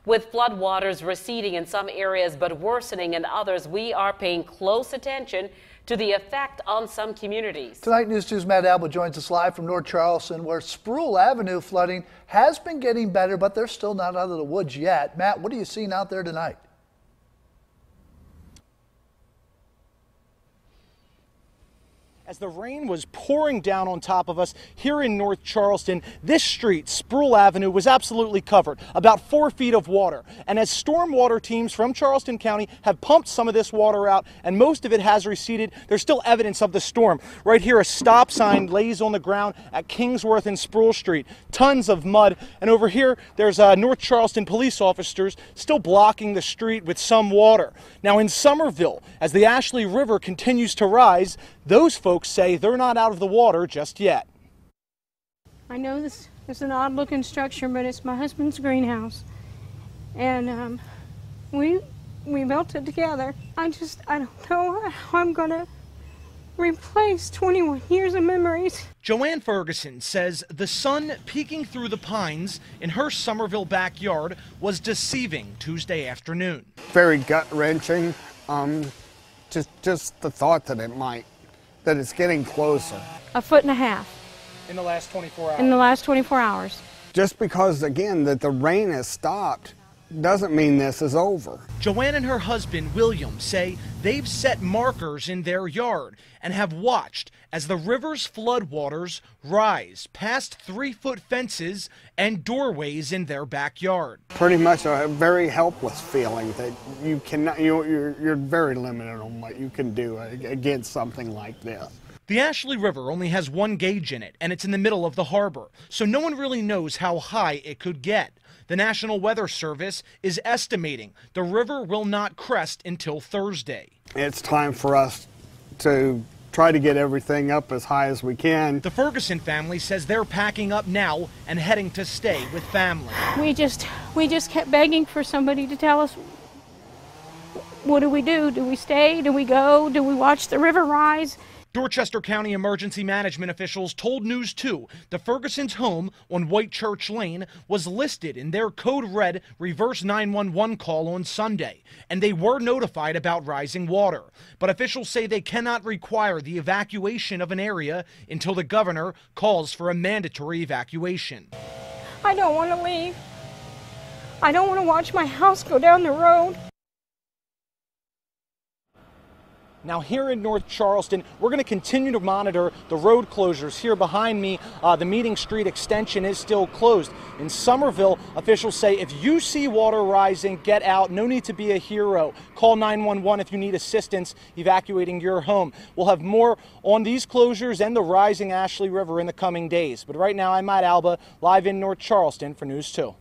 With floodwaters receding in some areas but worsening in others, we are paying close attention to the effect on some communities. Tonight, News 2's Matt Alba joins us live from North Charleston, where Sproul Avenue flooding has been getting better, but they're still not out of the woods yet. Matt, what are you seeing out there tonight? As the rain was pouring down on top of us here in North Charleston, this street, Sproul Avenue, was absolutely covered, about 4 feet of water. And as stormwater teams from Charleston County have pumped some of this water out, and most of it has receded, there's still evidence of the storm. Right here, a stop sign lays on the ground at Kingsworth and Sproul Street. Tons of mud. And over here, there's North Charleston police officers still blocking the street with some water. Now in Summerville, as the Ashley River continues to rise, those folks say they're not out of the water just yet. I know this is an odd looking structure, but it's my husband's greenhouse. And we built it together. I don't know how I'm gonna replace 21 years of memories. Joanne Ferguson says the sun peeking through the pines in her Summerville backyard was deceiving Tuesday afternoon. Very gut-wrenching. Just the thought that it's getting closer. 1.5 feet in the last 24 hours. in the last 24 hours. Just because, again, that the rain has stopped doesn't mean this is over. Joanne and her husband, William, say they've set markers in their yard and have watched as the river's floodwaters rise past 3-foot fences and doorways in their backyard. Pretty much a very helpless feeling that you cannot, you're very limited on what you can do against something like this. The Ashley River only has one gauge in it, and it's in the middle of the harbor, so no one really knows how high it could get. The National Weather Service is estimating the river will not crest until Thursday. It's time for us to try to get everything up as high as we can. The Ferguson family says they're packing up now and heading to stay with family. We just kept begging for somebody to tell us, what do we do? Do we stay? Do we go? Do we watch the river rise? Dorchester County emergency management officials told News 2 the Ferguson's home on White Church Lane was listed in their code red reverse 911 call on Sunday, and they were notified about rising water. But officials say they cannot require the evacuation of an area until the governor calls for a mandatory evacuation. I don't want to leave. I don't want to watch my house go down the road. Now here in North Charleston, we're going to continue to monitor the road closures. Here behind me, the Meeting Street extension is still closed. In Summerville, officials say if you see water rising, get out. No need to be a hero. Call 911 if you need assistance evacuating your home. We'll have more on these closures and the rising Ashley River in the coming days. But right now, I'm Matt Alba, live in North Charleston for News 2.